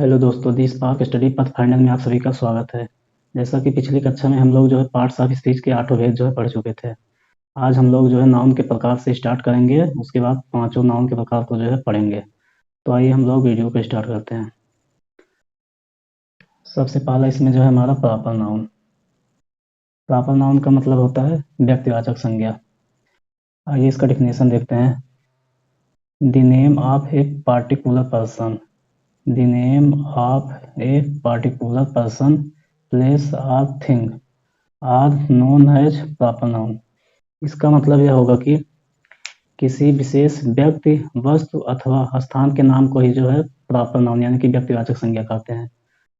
Hello दोस्तों, दी spark study पथ final में आप सभी का स्वागत है। जैसा कि पिछली कक्षा में हम लोग जो है पार्ट्स ऑफ स्पीच के 8 भेद जो है पढ़ चुके थे। आज हम लोग जो है नाउन के प्रकार से स्टार्ट करेंगे, उसके बाद पांचों नाउन के प्रकार को जो है पढ़ेंगे। तो आइए हम लोग वीडियो को स्टार्ट करते हैं। सबसे पहला इसमें जो है हमारा प्रॉपर नाउन। प्रॉपर नाउन का मतलब होता है व्यक्तिवाचक संज्ञा। आइए इसका डिफिनेशन देखते हैं। The name of a particular person, the name of a particular person, place और thing are known as proper noun. इसका मतलब यह होगा कि किसी विशेष व्यक्ति, वस्तु अथवा स्थान के नाम को ही जो है प्रॉपर नाउन यानी कि व्यक्तिवाचक संज्ञा कहते हैं।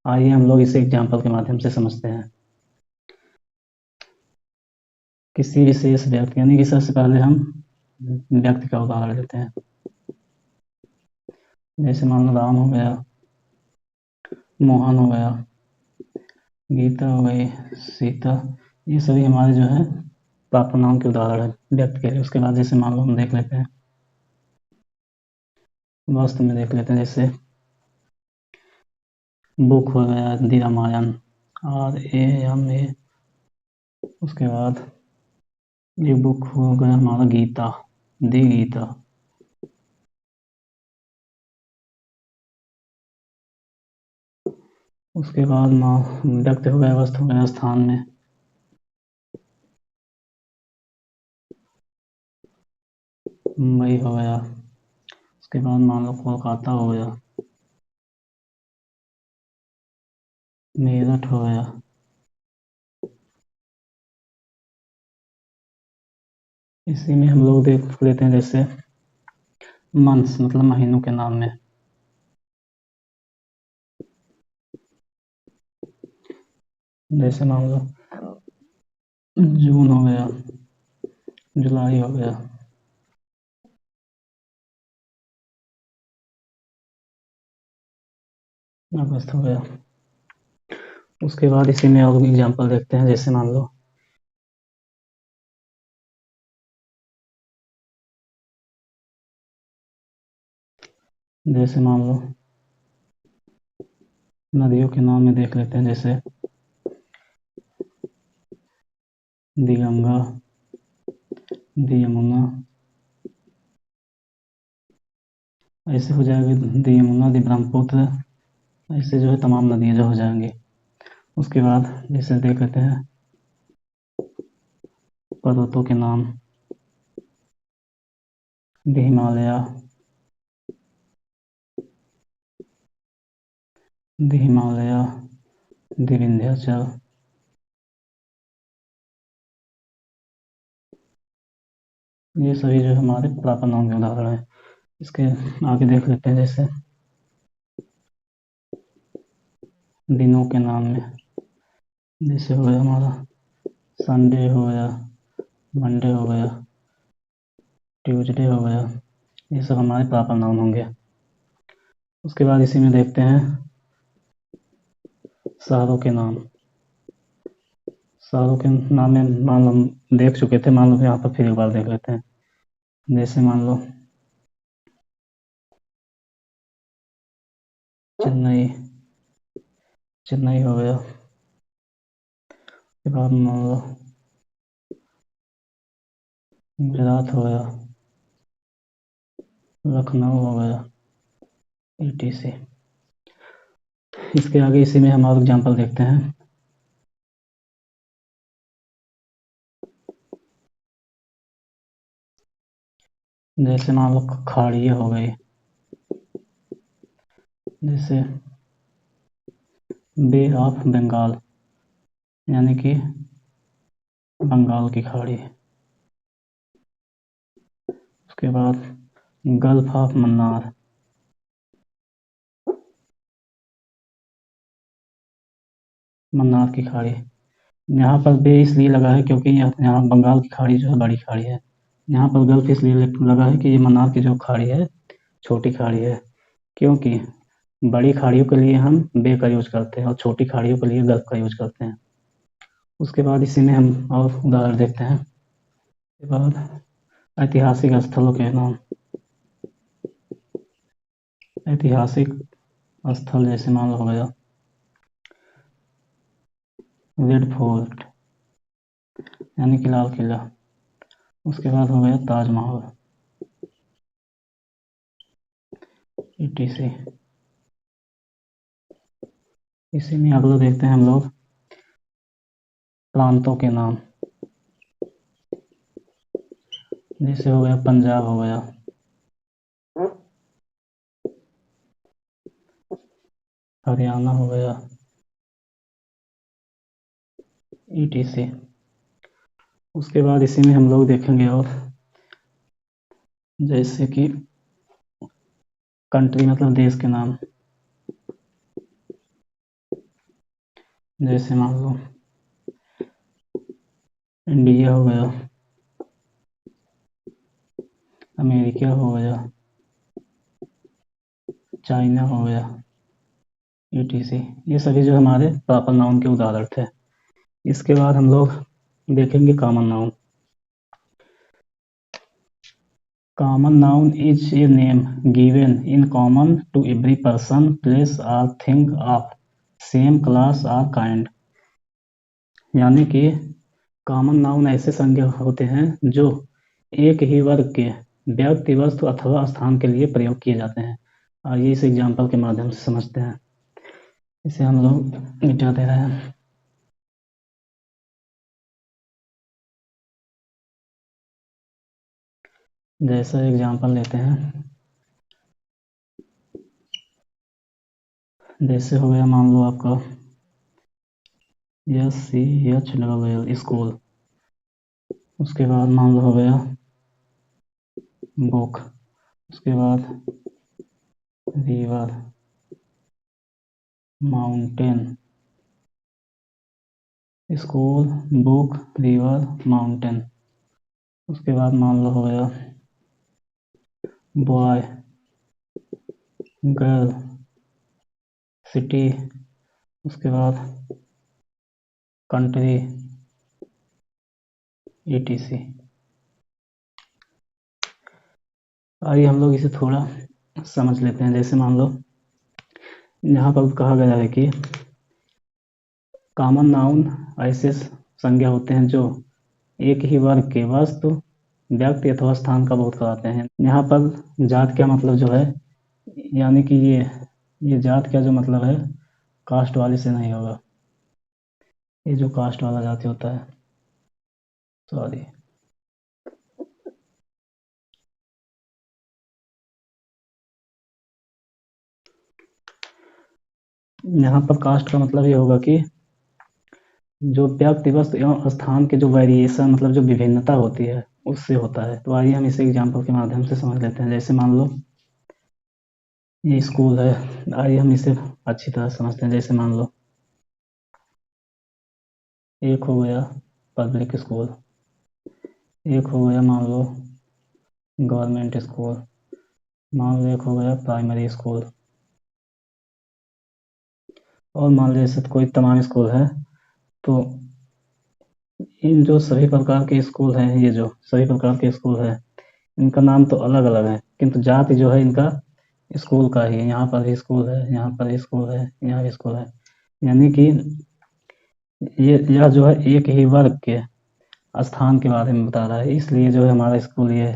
आइए हम लोग इसे एग्जाम्पल के माध्यम से समझते हैं। किसी विशेष व्यक्ति यानी कि सबसे पहले हम व्यक्ति का उदाहरण लेते हैं। जैसे मान लो राम हो गया, मोहन हो गया, गीता हो गई, सीता, ये सभी हमारे जो है प्रॉपर नाउन के उदाहरण है व्यक्ति के लिए। उसके बाद जैसे मान लो हम देख लेते हैं वस्तु में, देख लेते हैं जैसे बुक हो गया दी रामायण, RAMA। उसके बाद ये बुक हो गया हमारा गीता, दी गीता। उसके बाद व्यक्ति हो गया, वस्तु हो गया स्थान में, मुंबई हो गया। उसके बाद मान लो कोलकाता हो गया, मेरठ हो गया। इसी में हम लोग देख लेते हैं जैसे मंथ्स मतलब महीनों के नाम में, जैसे मान लो जून हो गया, जुलाई हो गया, अगस्त हो गया। उसके बाद इसी में और एग्जाम्पल देखते हैं। जैसे मान लो नदियों के नाम में देख लेते हैं। जैसे दी गंगा, दी यमुना, ऐसे हो जाएगी दी यमुना, दी ब्रह्मपुत्र, ऐसे जो है तमाम नदियाँ जो हो जाएंगी। उसके बाद जैसे देख लेते हैं पर्वतों के नाम, दी हिमालय, दी हिमालय, दी विंध्याचल। ये सभी जो हमारे प्रॉपर नाउन के उदाहरण हैं। इसके आगे देख लेते हैं जैसे दिनों के नाम में, जैसे हो गया हमारा संडे हो गया, मंडे हो गया, ट्यूसडे हो गया। ये सब हमारे प्रॉपर नाउन होंगे। उसके बाद इसी में देखते हैं शहरों के नाम। शहरों के नाम में मान लो हम देख चुके थे, मान लो यहाँ पर फिर एक बार देख लेते हैं। जैसे मान लो चेन्नई, चेन्नई हो गया। उसके बाद मान लो गुजरात हो गया, लखनऊ हो गया, ETC। इसके आगे इसी में हम और एग्जाम्पल देखते हैं। जैसे मान लो खाड़ियाँ हो गई, जैसे बे ऑफ बंगाल यानी कि बंगाल की खाड़ी। उसके बाद गल्फ ऑफ मन्नार, मन्नार की खाड़ी। यहाँ पर बे इसलिए लगा है क्योंकि यहाँ बंगाल की खाड़ी जो है बड़ी खाड़ी है। यहाँ पर गल्फ इसलिए लगा है कि ये मन्नार की जो खाड़ी है छोटी खाड़ी है, क्योंकि बड़ी खाड़ियों के लिए हम बे का यूज करते हैं और छोटी खाड़ियों के लिए गल्फ का यूज करते हैं। उसके बाद इसी में हम और उदाहरण देखते हैं। उसके बाद ऐतिहासिक स्थलों के नाम, ऐतिहासिक स्थल जैसे मान लो हो गया रेड फोर्ट यानी कि लाल किला। उसके बाद हो गया ताजमहल etc। इसी में अगला देखते हैं हम लोग प्रांतों के नाम। जैसे हो गया पंजाब हो गया, हरियाणा हो गया etc। उसके बाद इसी में हम लोग देखेंगे और जैसे कि कंट्री मतलब देश के नाम। जैसे मान लो इंडिया हो गया, अमेरिका हो गया, चाइना हो गया etc। ये सभी जो हमारे प्रॉपर नाउन के उदाहरण थे। इसके बाद हम लोग देखेंगे common noun. Common noun is a name given in common to every person place और थिंग ऑफ सेम क्लास और काइंड। यानी कि कॉमन नाउन ऐसे संज्ञा होते हैं जो एक ही वर्ग के व्यक्ति, वस्तु अथवा स्थान के लिए प्रयोग किए जाते हैं। आइए इस एग्जाम्पल के माध्यम से समझते हैं। इसे हम लोग मिटा दे रहे हैं। जैसा एग्जाम्पल लेते हैं, जैसे हो गया मान लो आपका SCHLL स्कूल। उसके बाद मान लो हो गया बुक। उसके बाद river, mountain, school, book, river, mountain. उसके बाद मान लो हो गया बॉय, गर्ल, सिटी। उसके बाद कंट्री etc। आइए हम लोग इसे थोड़ा समझ लेते हैं। जैसे मान लो यहाँ पर कहा गया है कि कॉमन नाउन ऐसे संज्ञा होते हैं जो एक ही वर्ग के वस्तु, व्यक्ति अथवा स्थान का बोध कराते हैं। यहाँ पर जात क्या मतलब जो है, यानी कि ये जात क्या जो मतलब है कास्ट वाले से नहीं होगा। ये जो कास्ट वाला जाति होता है, सॉरी, यहाँ पर कास्ट का मतलब ये होगा कि जो व्यक्ति, वस्तु एवं स्थान के जो वेरिएशन मतलब जो विभिन्नता होती है उससे होता है। तो आइए हम इसे एग्जाम्पल के माध्यम से समझ लेते हैं। जैसे मान लो ये स्कूल है, आइए हम इसे अच्छी तरह समझते हैं। जैसे मान लो एक हो गया पब्लिक स्कूल, एक हो गया मान लो गवर्नमेंट स्कूल, मान लो एक हो गया प्राइमरी स्कूल, और मान लो जैसे कोई तमाम स्कूल है। तो इन जो सभी प्रकार के स्कूल हैं, ये जो सभी प्रकार के स्कूल हैं, इनका नाम तो अलग अलग है, किंतु जाति जो है इनका स्कूल का ही है। यहाँ पर भी स्कूल है, यहाँ पर भी स्कूल है, यहाँ भी स्कूल है। यानी कि यह जो है एक ही वर्ग के स्थान के बारे में बता रहा है, इसलिए जो है हमारा स्कूल ये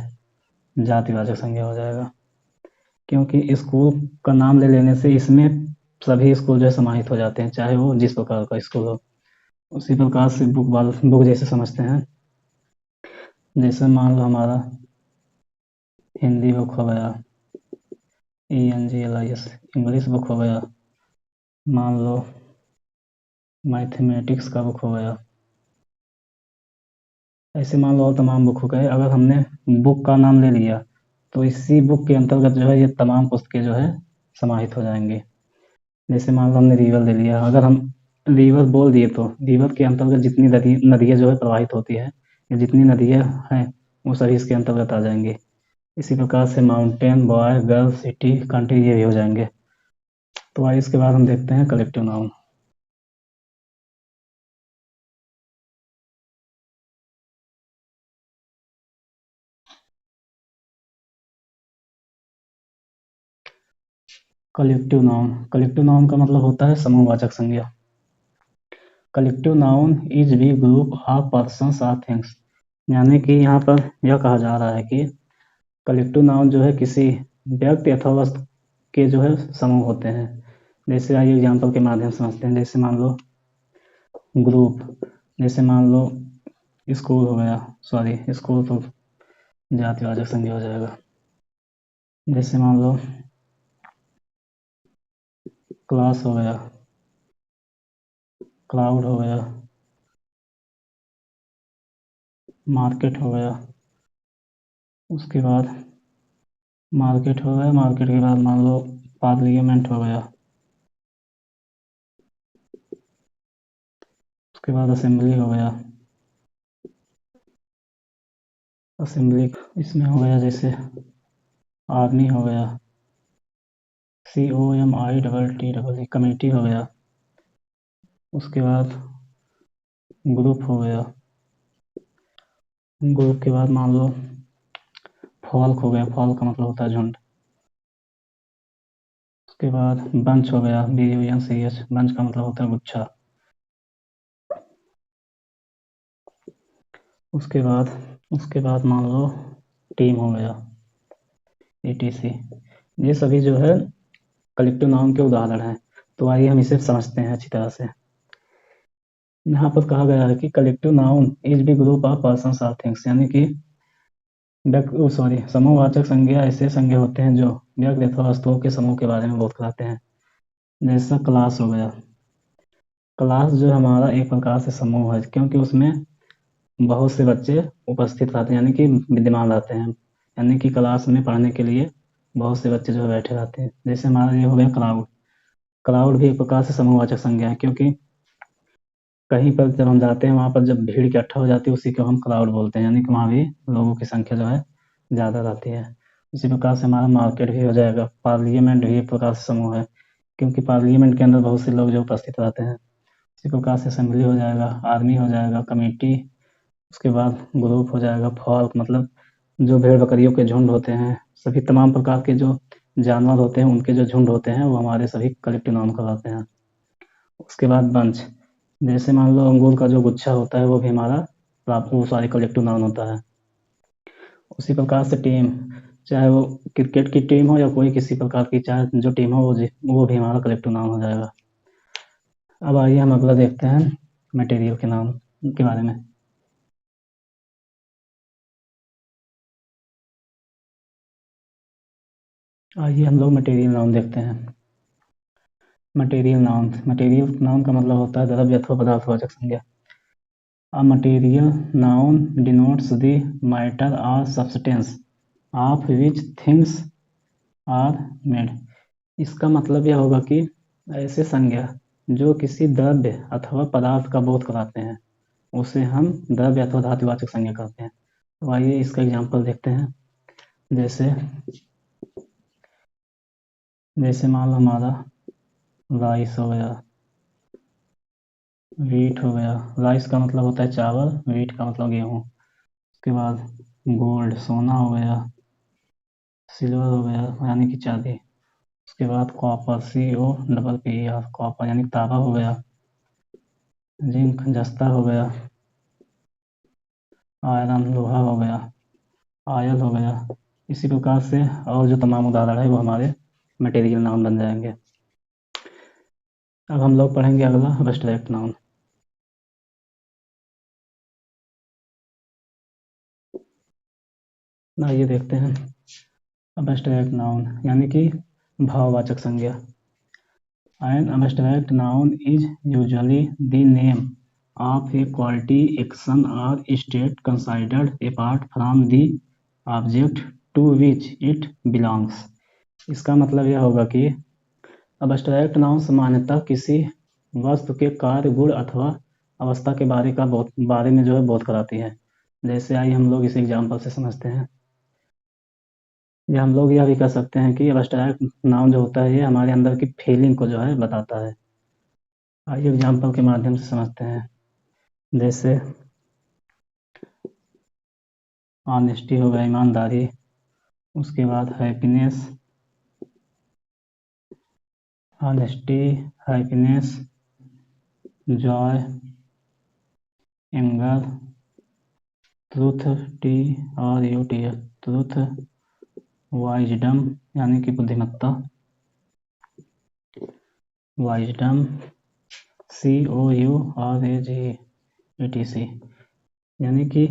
जातिवाचक संज्ञा हो जाएगा। क्योंकि स्कूल का नाम ले लेने से इसमें सभी स्कूल जो है समाहित हो जाते हैं, चाहे वो जिस प्रकार का स्कूल हो। उसी प्रकार से बुक जैसे समझते हैं। जैसे मान लो हमारा हिंदी बुक हो गया ENGLIS, इंग्लिश बुक हो गया, मान लो मैथमेटिक्स का बुक हो गया। ऐसे मान लो और तमाम बुक हो गए। अगर हमने बुक का नाम ले लिया तो इसी बुक के अंतर्गत जो है ये तमाम पुस्तकें जो है समाहित हो जाएंगी। जैसे मान लो हमने रिवर ले लिया, अगर हम रिवर बोल दिए तो रिवर के अंतर्गत जितनी नदियाँ जो है प्रवाहित होती है, या जितनी नदियाँ हैं वो सभी इसके अंतर्गत आ जाएंगी। इसी प्रकार से mountain, boy, girl, city, country ये भी हो जाएंगे। तो आइए इसके बाद हम देखते हैं कलेक्टिव नाउन। कलेक्टिव नाउन का मतलब होता है समूहवाचक संज्ञा। Collective noun is be group of persons और थिंग्स, यानी कि यहाँ पर यह कहा जा रहा है कि कलेक्टिव नाउन जो है किसी व्यक्ति अथवा वस्तु के जो है समूह होते हैं। जैसे आइए एग्जाम्पल के माध्यम से समझते हैं। जैसे मान लो ग्रुप, जैसे मान लो स्कूल हो गया, सॉरी स्कूल तो जातिवाचक संज्ञा हो जाएगा। जैसे मान लो क्लास हो गया, क्लाउड हो गया, मार्केट हो गया, उसके बाद मार्केट हो गया, मार्केट के बाद मान लो पार्लियामेंट हो गया, उसके बाद असेंबली हो गया, असेंबली इसमें हो गया जैसे आर्मी हो गया, COMITT कमेटी हो गया, उसके बाद ग्रुप हो गया, ग्रुप के बाद मान लो फॉल्क हो गया, फॉल्क का मतलब होता है झुंड, उसके बाद बंच हो गया, BUNCH, बंच का मतलब होता है गुच्छा, उसके बाद मान लो टीम हो गया, ETC। ये सभी जो है कलेक्टिव नाउन के उदाहरण हैं। तो आइए हम इसे समझते हैं अच्छी तरह से। यहाँ पर कहा गया है कि collective noun is be group of persons और थिंग्स, यानी कि समूहवाचक संज्ञा ऐसे संज्ञा होते हैं जो व्यक्ति अथवा वस्तुओं के समूह के बारे में बोध कराते हैं। जैसा क्लास हो गया, क्लास जो हमारा एक प्रकार से समूह है, क्योंकि उसमें बहुत से बच्चे उपस्थित रहते हैं, यानी कि विद्यमान रहते हैं, यानी कि क्लास में पढ़ने के लिए बहुत से बच्चे जो है बैठे रहते हैं। जैसे हमारा ये हो गया क्राउड, क्राउड भी एक प्रकार से समूहवाचक संज्ञा है, क्योंकि कहीं पर जब हम जाते हैं वहाँ पर जब भीड़ इकट्ठा हो जाती है उसी को हम क्राउड बोलते हैं, यानी कि वहाँ भी लोगों की संख्या जो है ज़्यादा रहती है। इसी प्रकार से हमारा मार्केट भी हो जाएगा। पार्लियामेंट भी एक प्रकार से समूह है, क्योंकि पार्लियामेंट के अंदर बहुत से लोग जो उपस्थित रहते हैं। इसी प्रकार से असेंबली हो जाएगा, आर्मी हो जाएगा, कमेटी, उसके बाद ग्रुप हो जाएगा, फॉल्क मतलब जो भेड़ बकरियों के झुंड होते हैं, सभी तमाम प्रकार के जो जानवर होते हैं उनके जो झुंड होते हैं वो हमारे सभी कलेक्टिव नाउन कहलाते हैं। उसके बाद बंच, जैसे मान लो अंगूर का जो गुच्छा होता है वो भी हमारा वो सारे कलेक्टिव नाउन होता है। उसी प्रकार से टीम, चाहे वो क्रिकेट की टीम हो या कोई किसी प्रकार की चाहे जो टीम हो वो भी हमारा कलेक्टिव नाउन हो जाएगा। अब आइए हम अगला देखते हैं मटेरियल के नाम के बारे में। आइए हम लोग मटेरियल नाउन देखते हैं। मटेरियल नाउन का मतलब होता है द्रव्य अथवा पदार्थवाचक संज्ञा। A material noun denotes the matter or substance of which things are made। इसका मतलब यह होगा कि ऐसे संज्ञा जो किसी द्रव्य अथवा पदार्थ का बोध कराते हैं उसे हम द्रव्य अथवा धातुवाचक संज्ञा कहते हैं। तो आइए इसका एग्जाम्पल देखते हैं। जैसे जैसे मान लो हमारा राइस हो गया, वीट हो गया। राइस का मतलब होता है चावल, वीट का मतलब गेहूँ। उसके बाद गोल्ड सोना हो गया, सिल्वर हो गया यानी कि चांदी। उसके बाद कॉपर, COPPER, कॉपर यानी तांबा हो गया। जिंक जस्ता हो गया। आयरन लोहा हो गया, आयल हो गया। इसी प्रकार से और जो तमाम उदाहरण है वो हमारे मटेरियल नाउन बन जाएंगे। अब हम लोग पढ़ेंगे अगला एब्स्ट्रैक्ट नाउन। आइए देखते हैं एब्स्ट्रैक्ट नाउन यानी कि भाववाचक संज्ञा। An abstract noun is usually the name of a quality, action or state considered apart from the object to which it belongs। इसका मतलब यह होगा कि अब्स्ट्रैक्ट नाउन सामान्यतः किसी वस्तु के कार्य, गुण अथवा अवस्था के बारे में जो है बोध कराती है। जैसे आइए हम लोग इस एग्जाम्पल से समझते हैं। या हम लोग यह भी कह सकते हैं कि अब्स्ट्रैक्ट नाउन जो होता है ये हमारे अंदर की फीलिंग को जो है बताता है। आइए एग्जाम्पल के माध्यम से समझते हैं। जैसे ऑनेस्टी हो गया, ईमानदारी। उसके बाद happiness, honesty, happiness, joy, anger, truth, TRUT, truth, wisdom यानी कि बुद्धिमत्ता, वाइजडम, COURAGETC यानी कि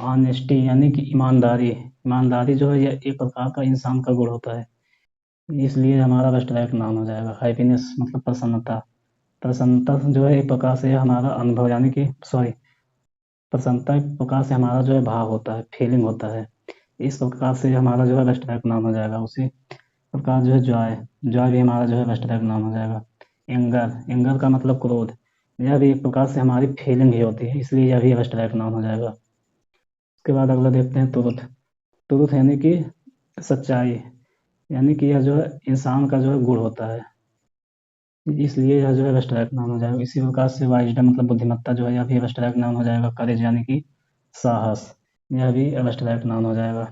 ऑनेस्टी यानी कि ईमानदारी। ईमानदारी जो है यह एक प्रकार का इंसान का गुण होता है, इसलिए हमारा रेस्टोरेंट नाम हो जाएगा। हैप्पीनेस मतलब प्रसन्नता। प्रसन्नता जो है एक प्रकार से हमारा अनुभव यानी कि प्रसन्नता एक प्रकार से हमारा जो है भाव होता है, फीलिंग होता है। इस प्रकार से हमारा जो है रेस्टोरेंट नाम हो जाएगा। उसी प्रकार जो है जॉय, जॉय भी हमारा जो है रेस्टोरेंट नाम हो जाएगा। एंगर, एंगर का मतलब क्रोध, यह भी एक प्रकार से हमारी फीलिंग ही होती है, इसलिए यह भी रेस्टोरेंट नाम हो जाएगा। उसके बाद अगला देखते हैं ट्रुथ। ट्रुथ यानी कि सच्चाई, यानी कि यह जो है इंसान का जो है गुण होता है, इसलिए यह जो है रेस्टोरेंट नाम हो जाएगा। इसी प्रकार से वाइजडम मतलब बुद्धिमत्ता जो है यह भी रेस्टोरेंट नाम हो जाएगा। करेज यानी कि साहस, यह भी रेस्टोरेंट नाम हो जाएगा।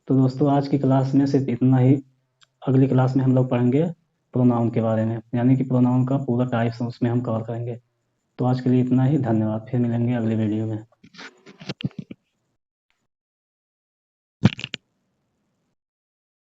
तो दोस्तों आज की क्लास में सिर्फ इतना ही। अगली क्लास में हम लोग पढ़ेंगे प्रोनाउन के बारे में, यानी कि प्रोनाउन का पूरा टाइप्स उसमें हम कवर करेंगे। तो आज के लिए इतना ही। धन्यवाद। फिर मिलेंगे अगले वीडियो में।